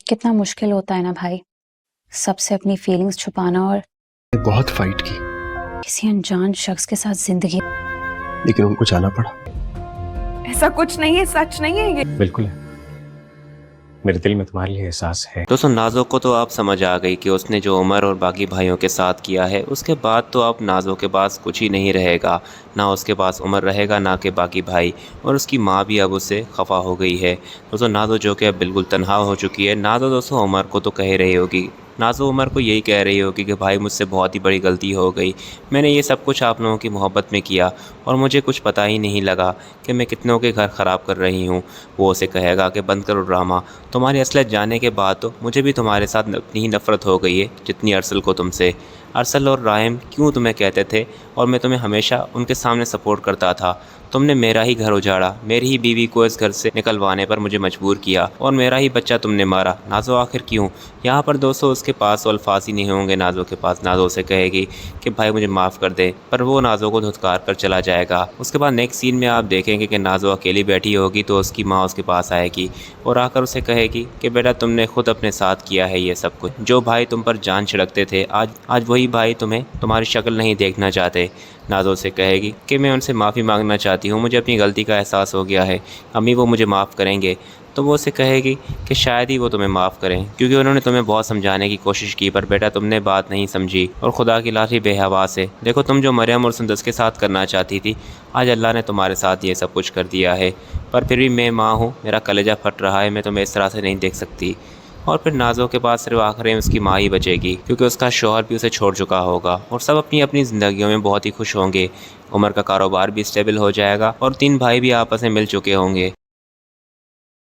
कितना मुश्किल होता है ना भाई, सबसे अपनी फीलिंग्स छुपाना और बहुत फाइट की, किसी अनजान शख्स के साथ जिंदगी। लेकिन उनको जाना पड़ा। ऐसा कुछ नहीं है, सच नहीं है ये। बिल्कुल है, मेरे दिल में तुम्हारे लिए एहसास है। दोस्तों नाज़ो को तो आप समझ आ गई कि उसने जो उमर और बाकी भाइयों के साथ किया है, उसके बाद तो अब नाज़ो के पास कुछ ही नहीं रहेगा। ना उसके पास उमर रहेगा, ना के बाकी भाई, और उसकी माँ भी अब उससे खफा हो गई है। दोस्तों नाज़ो जो कि अब बिल्कुल तन्हा हो चुकी है। नाज़ो दोस्तों उमर को तो कह रही होगी, नाज़ो उमर को यही कह रही होगी कि भाई मुझसे बहुत ही बड़ी गलती हो गई, मैंने ये सब कुछ आप लोगों की मोहब्बत में किया और मुझे कुछ पता ही नहीं लगा कि मैं कितनों के घर ख़राब कर रही हूँ। वो उसे कहेगा कि बंद करो ड्रामा, तुम्हारी असलियत जानने के बाद तो मुझे भी तुम्हारे साथ उतनी ही नफ़रत हो गई है जितनी अरसल को तुमसे। अरसल और राहिम क्यों तुम्हें कहते थे और मैं तुम्हें हमेशा उनके सामने सपोर्ट करता था। तुमने मेरा ही घर उजाड़ा, मेरी ही बीवी को इस घर से निकलवाने पर मुझे मजबूर किया और मेरा ही बच्चा तुमने मारा। नाज़ो आखिर क्यों? यहाँ पर दोस्तों उसके पास तो अल्फाज ही नहीं होंगे नाज़ो के पास। नाज़ो से कहेगी कि भाई मुझे माफ़ कर दे, पर वो नाज़ो को धुतकार कर चला जाएगा। उसके बाद नेक्स्ट सीन में आप देखेंगे कि नाज़ो अकेली बैठी होगी तो उसकी माँ उसके पास आएगी और आकर उसे कहेगी कि बेटा तुमने खुद अपने साथ किया है ये सब कुछ। जो भाई तुम पर जान छिड़कते थे, आज वही भाई तुम्हें तुम्हारी शक्ल नहीं देखना चाहते। नाज़ो से कहेगी कि मैं उनसे माफ़ी मांगना चाहती हूँ, मुझे अपनी गलती का एहसास हो गया है, अम्मी वो मुझे माफ़ करेंगे। तो वो उसे कहेगी कि शायद ही वो तुम्हें माफ़ करें, क्योंकि उन्होंने तुम्हें बहुत समझाने की कोशिश की पर बेटा तुमने बात नहीं समझी और खुदा की लाठी बेहवास है। देखो तुम जो मरियम और सुंदस के साथ करना चाहती थी, आज अल्लाह ने तुम्हारे साथ ये सब कुछ कर दिया है। पर फिर भी मैं माँ हूँ, मेरा कलेजा फट रहा है, मैं तुम्हें इस तरह से नहीं देख सकती। और फिर नाज़ो के पास सिर्फ आखिर में उसकी माँ ही बचेगी, क्योंकि उसका शौहर भी उसे छोड़ चुका होगा और सब अपनी अपनी ज़िंदगियों में बहुत ही खुश होंगे। उमर का कारोबार भी स्टेबल हो जाएगा और 3 भाई भी आपस में मिल चुके होंगे।